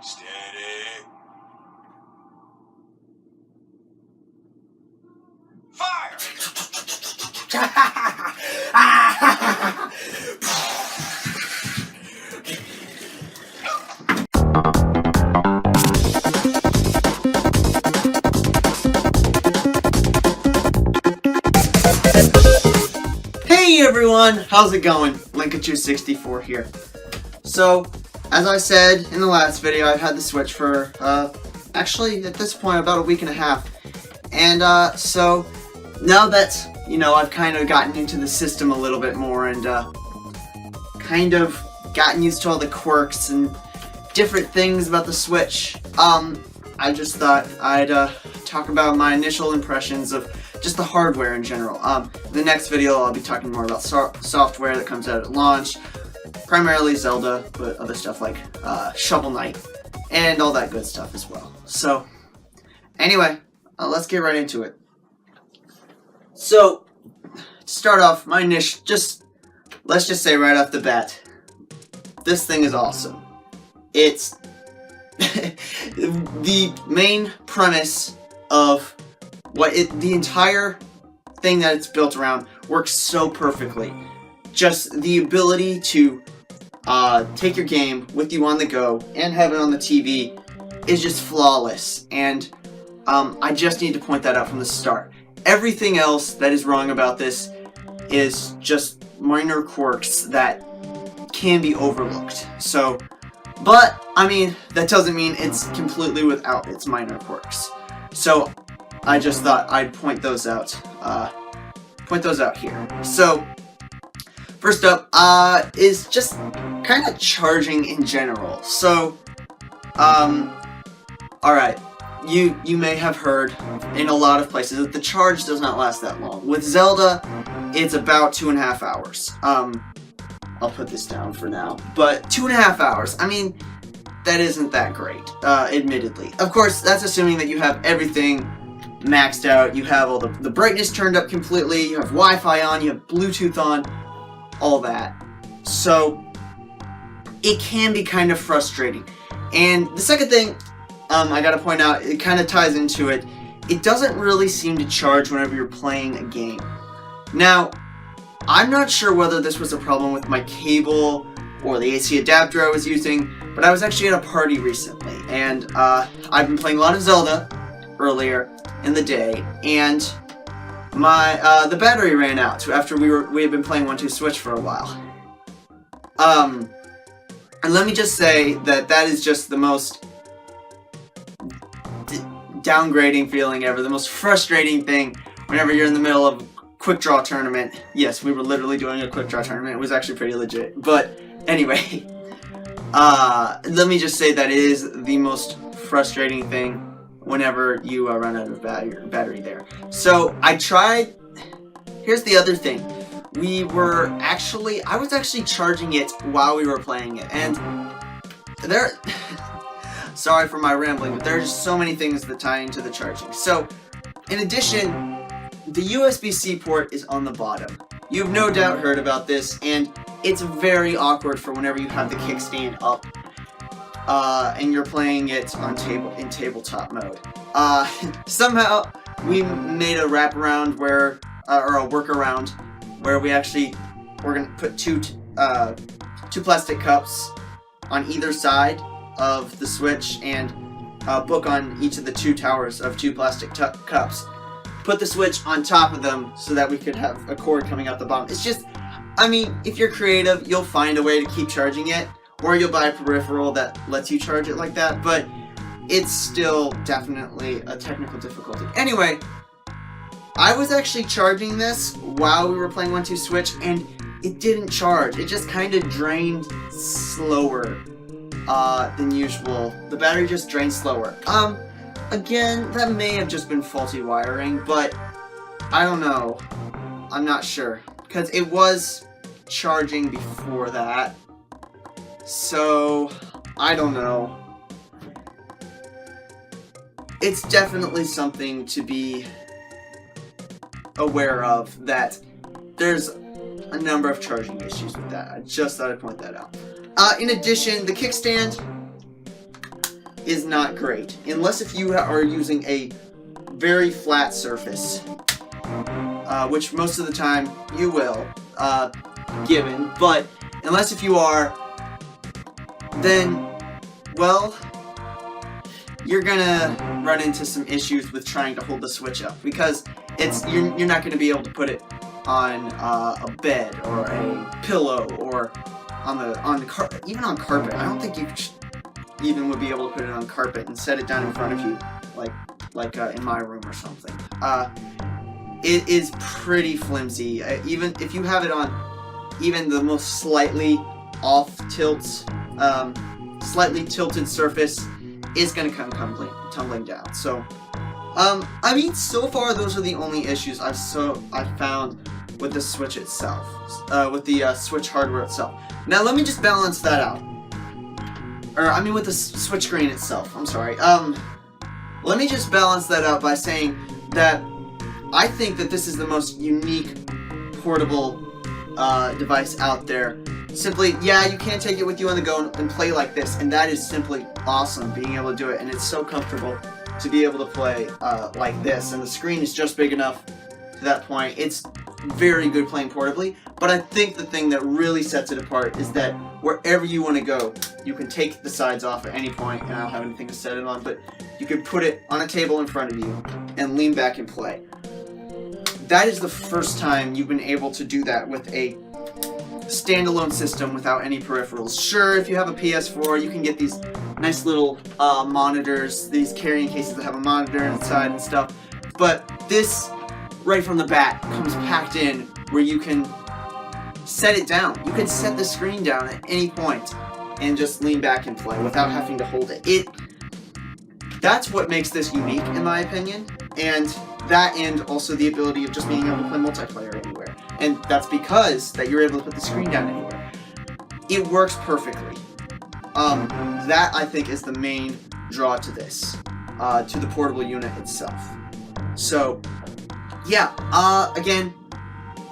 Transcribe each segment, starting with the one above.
Steady. Fire! Hey everyone, how's it going? Linkachu64 here. So, as I said in the last video, I've had the Switch for, actually, at this point, about a week and a half. And, so, now that, I've kind of gotten into the system a little bit more and, kind of gotten used to all the quirks and different things about the Switch, I just thought I'd, talk about my initial impressions of just the hardware in general. The next video I'll be talking more about software that comes out at launch, primarily Zelda, but other stuff like Shovel Knight, and all that good stuff as well. So, anyway, let's get right into it. So, to start off, my initial, let's just say right off the bat, this thing is awesome. It's the main premise of the entire thing that it's built around works so perfectly. Just the ability to take your game with you on the go and have it on the TV is just flawless, and I just need to point that out from the start. Everything else that is wrong about this is just minor quirks that can be overlooked. So, but I mean, that doesn't mean it's completely without its minor quirks. So I just thought I'd point those out here. So, first up, is just kind of charging in general. So, alright, you may have heard in a lot of places that the charge does not last that long. With Zelda, it's about 2.5 hours. I'll put this down for now, but 2.5 hours, I mean, that isn't that great, admittedly. Of course, that's assuming that you have everything maxed out, you have all the brightness turned up completely, you have Wi-Fi on, you have Bluetooth on, all that. So, it can be kind of frustrating. And the second thing I gotta point out, it kind of ties into it, it doesn't really seem to charge whenever you're playing a game. Now, I'm not sure whether this was a problem with my cable or the AC adapter I was using, but I was actually at a party recently, and I've been playing a lot of Zelda earlier in the day, and the battery ran out after we had been playing 1-2 Switch for a while. And let me just say that is just the most downgrading feeling ever, the most frustrating thing whenever you're in the middle of a quick draw tournament. Yes, we were literally doing a quick draw tournament. It was actually pretty legit. But anyway, let me just say that it is the most frustrating thing whenever you run out of battery there. So I tried. Here's the other thing. I was actually charging it while we were playing it, and sorry for my rambling, but there are just so many things that tie into the charging. So, in addition, the USB-C port is on the bottom. You've no doubt heard about this, and it's very awkward for whenever you have the kickstand up, and you're playing it on tabletop mode. Somehow we made a wraparound or a workaround where we're gonna put two plastic cups on either side of the Switch and book on each of the two towers of two plastic cups. Put the Switch on top of them so that we could have a cord coming out the bottom. It's just, I mean, if you're creative, you'll find a way to keep charging it, or you'll buy a peripheral that lets you charge it like that, but it's still definitely a technical difficulty. Anyway, I was actually charging this while we were playing 1-2 Switch, and it didn't charge. It just kind of drained slower than usual. The battery just drained slower. Again, that may have just been faulty wiring, but I don't know. I'm not sure, because it was charging before that. So, I don't know. It's definitely something to be aware of, that there's a number of charging issues with that. I just thought I'd point that out. In addition, the kickstand, is not great, unless if you are using a very flat surface, which most of the time you will, given, but unless if you are, then, well, you're gonna run into some issues with trying to hold the Switch up, because you're not gonna be able to put it on a bed or a pillow or even on carpet. I don't think you even would be able to put it on carpet and set it down in front of you, like in my room or something. It is pretty flimsy. Even if you have it on even the most slightly off tilts, slightly tilted surface, is gonna come tumbling down. So, I mean, so far those are the only issues I've found with the Switch itself, with the Switch hardware itself. Now let me just balance that out. Or, I mean, with the Switch screen itself, I'm sorry. Let me just balance that out by saying that I think that this is the most unique portable device out there. Simply, yeah, you can take it with you on the go and play like this, and that is simply awesome, being able to do it, and it's so comfortable to be able to play like this, and the screen is just big enough to that point. It's very good playing portably, but I think the thing that really sets it apart is that wherever you want to go, you can take the sides off at any point, and I don't have anything to set it on, but you can put it on a table in front of you and lean back and play. That is the first time you've been able to do that with a standalone system without any peripherals. Sure, if you have a PS4, you can get these nice little monitors, these carrying cases that have a monitor inside and stuff, but this, right from the bat, comes packed in where you can set it down. You can set the screen down at any point and just lean back and play without having to hold it. That's what makes this unique, in my opinion, and that, and also the ability of just being able to play multiplayer anywhere. And that's because that you're able to put the screen down anywhere. It works perfectly. That, I think, is the main draw to this, to the portable unit itself. So, yeah, again,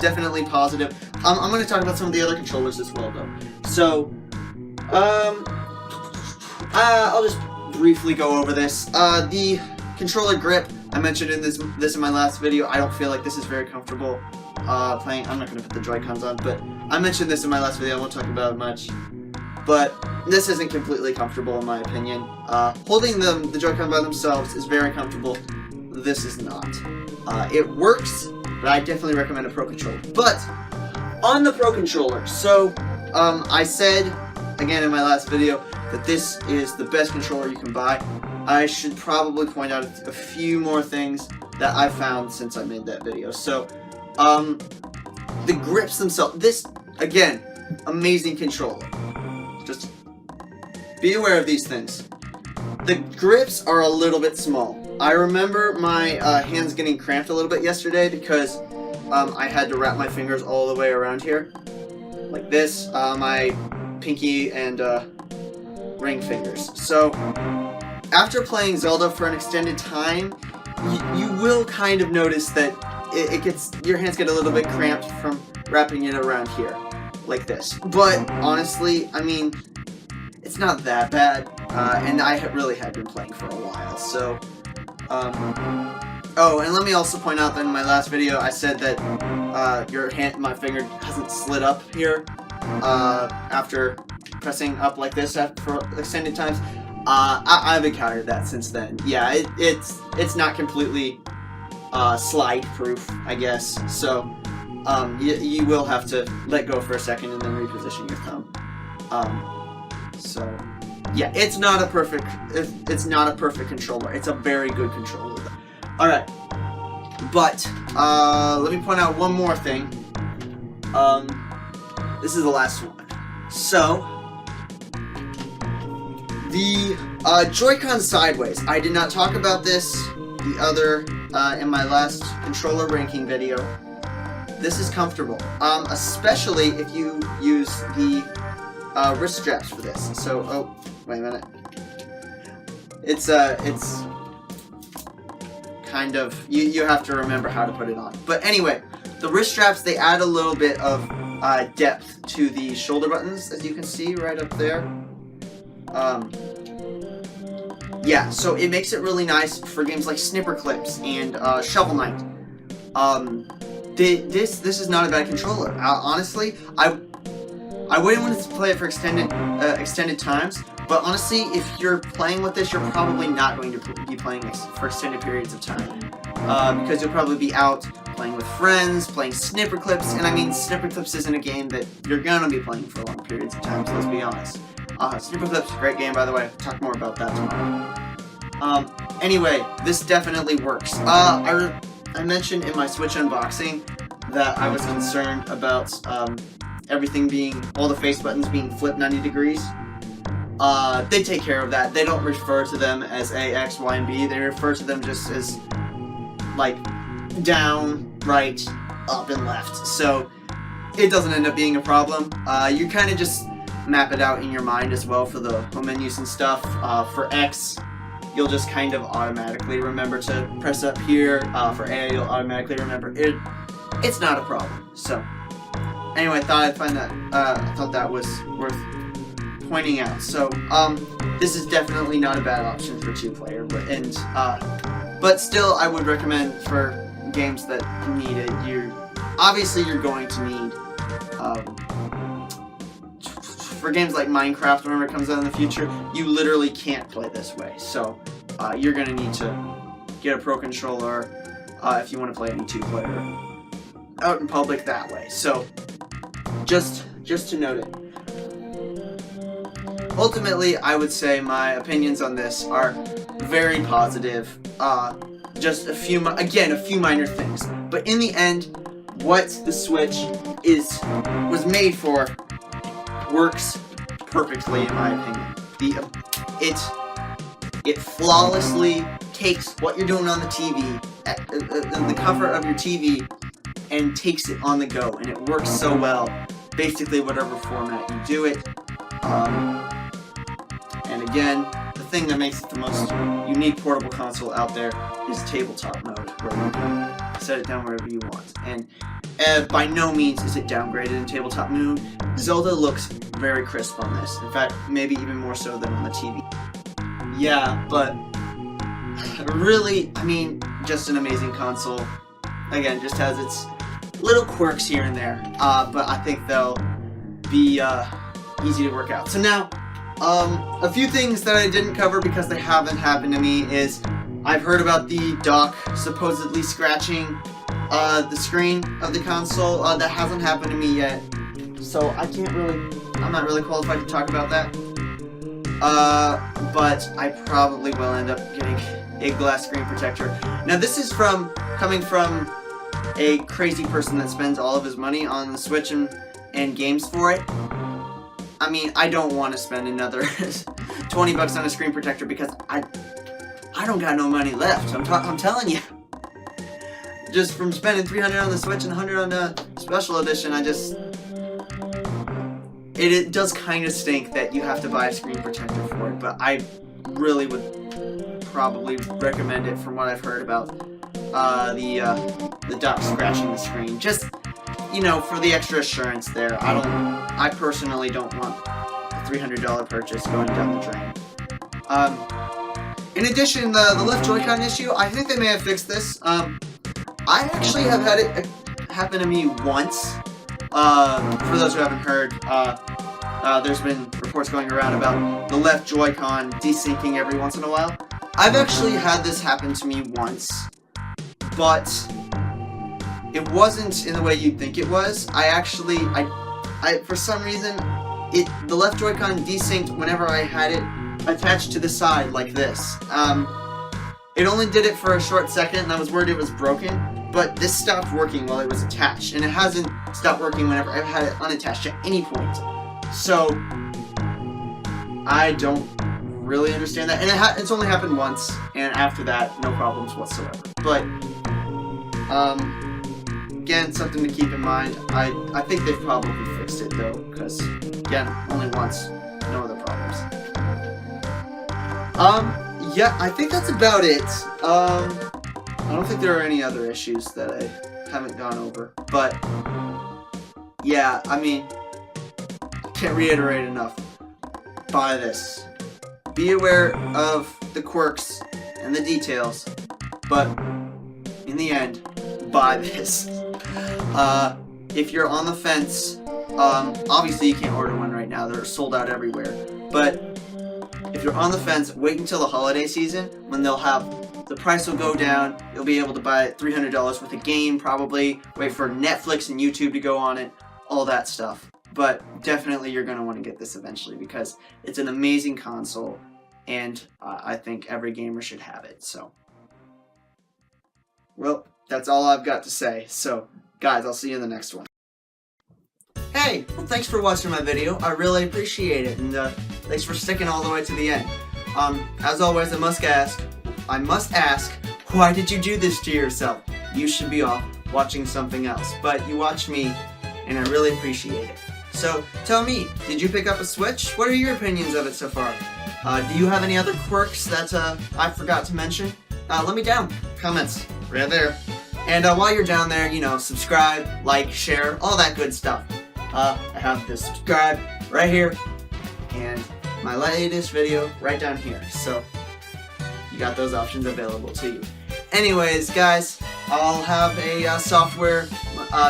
definitely positive. I'm going to talk about some of the other controllers as well, though. So, I'll just briefly go over this. The controller grip, I mentioned in this in my last video. I don't feel like this is very comfortable playing. I'm not going to put the Joy-Cons on, but I mentioned this in my last video. I won't talk about it much. But this isn't completely comfortable, in my opinion. Holding the Joy-Con by themselves is very comfortable. This is not. It works, but I definitely recommend a Pro Controller. But on the Pro Controller, so I said, again in my last video, that this is the best controller you can buy. I should probably point out a few more things that I found since I made that video. So, the grips themselves, this, again, amazing controller. Just be aware of these things. The grips are a little bit small. I remember my hands getting cramped a little bit yesterday because I had to wrap my fingers all the way around here. Like this, my pinky and ring fingers. So, after playing Zelda for an extended time, you will kind of notice that your hands get a little bit cramped from wrapping it around here, like this. But honestly, I mean, it's not that bad, and I really had been playing for a while, so, oh, and let me also point out that in my last video, I said that, my finger hasn't slid up here, after pressing up like this for extended times. I've encountered that since then. Yeah, it's not completely slide-proof, I guess. So you will have to let go for a second and then reposition your thumb. So yeah, it's not a perfect controller. It's a very good controller, though. All right, but let me point out one more thing. This is the last one. So, the Joy-Con sideways. I did not talk about this in my last controller ranking video. This is comfortable, especially if you use the wrist straps for this. So, oh, wait a minute. It's kind of, you have to remember how to put it on. But anyway, the wrist straps, they add a little bit of depth to the shoulder buttons, as you can see right up there. yeah, so it makes it really nice for games like Snipper Clips and Shovel Knight. This is not a bad controller. Honestly, I wouldn't want to play it for extended times, but honestly, if you're playing with this, you're probably not going to be playing for extended periods of time, because you'll probably be out playing with friends, playing Snipper Clips, and I mean, Snipper Clips isn't a game that you're gonna be playing for long periods of time, so let's be honest. Snipper Clips, great game, by the way. Talk more about that tomorrow. Anyway, this definitely works. I mentioned in my Switch unboxing that I was concerned about everything being, all the face buttons being flipped 90 degrees. They take care of that. They don't refer to them as A, X, Y, and B. They refer to them just as, like, down, right, up, and left. So it doesn't end up being a problem. You kind of just map it out in your mind as well for the home menus and stuff. For X, you'll just kind of automatically remember to press up here. For A, you'll automatically remember it. It's not a problem. So anyway, I thought that was worth pointing out. So this is definitely not a bad option for 2-player, but still, I would recommend for games that need it. Obviously you're going to need for games like Minecraft, whenever it comes out in the future, you literally can't play this way. So you're gonna need to get a Pro Controller if you want to play any 2-player out in public that way. So just to note it. Ultimately, I would say my opinions on this are very positive. Just a few minor things, but in the end, what the Switch was made for works perfectly, in my opinion. It flawlessly takes what you're doing on the TV, the comfort of your TV, and takes it on the go, and it works so well. Basically, whatever format you do it. And again, the thing that makes it the most unique portable console out there is tabletop mode, where you can set it down wherever you want. And by no means is it downgraded in tabletop mode. Zelda looks very crisp on this. In fact, maybe even more so than on the TV. Yeah, but really, I mean, just an amazing console. Again, just has its little quirks here and there, but I think they'll be easy to work out. So now, a few things that I didn't cover because they haven't happened to me is I've heard about the dock supposedly scratching the screen of the console. That hasn't happened to me yet, so I'm not really qualified to talk about that. But I probably will end up getting a glass screen protector. Now this is coming from a crazy person that spends all of his money on the Switch and games for it. I mean, I don't want to spend another $20 on a screen protector because I don't got no money left. I'm telling you. Just from spending $300 on the Switch and $100 on the Special Edition, it does kind of stink that you have to buy a screen protector for it, but I really would probably recommend it from what I've heard about the dock scratching the screen. Just, for the extra assurance there. I personally don't want a $300 purchase going down the drain. In addition, the left Joy-Con issue, I think they may have fixed this. I actually have had it happen to me once. For those who haven't heard, there's been reports going around about the left Joy-Con desyncing every once in a while. I've actually had this happen to me once, but it wasn't in the way you'd think it was. For some reason, the left Joy-Con desynced whenever I had it attached to the side like this. It only did it for a short second, and I was worried it was broken, but this stopped working while it was attached, and it hasn't stopped working whenever I've had it unattached at any point. So, I don't really understand that, and it's only happened once, and after that, no problems whatsoever. But, again, something to keep in mind. I think they've probably fixed it, though, because, again, only once, no other problems. Yeah, I think that's about it. I don't think there are any other issues that I haven't gone over, but, yeah, I mean, can't reiterate enough. Buy this. Be aware of the quirks and the details, but in the end, buy this. If you're on the fence, obviously you can't order one right now. They're sold out everywhere. But if you're on the fence, wait until the holiday season when the price will go down. You'll be able to buy $300 worth of game probably. Wait for Netflix and YouTube to go on it, all that stuff. But definitely you're going to want to get this eventually because it's an amazing console, and I think every gamer should have it. So, well, that's all I've got to say. So, guys, I'll see you in the next one. Hey, well, thanks for watching my video. I really appreciate it, and thanks for sticking all the way to the end. As always, I must ask, why did you do this to yourself? You should be off watching something else, but you watched me, and I really appreciate it. So, tell me, did you pick up a Switch? What are your opinions of it so far? Do you have any other quirks that I forgot to mention? Let me down. Comments, right there. And while you're down there, subscribe, like, share, all that good stuff. I have the subscribe right here, and my latest video right down here. So, you got those options available to you. Anyways, guys, I'll have a software,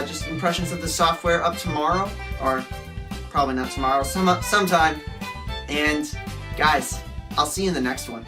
just impressions of the software up tomorrow, or probably not tomorrow, sometime. And guys, I'll see you in the next one.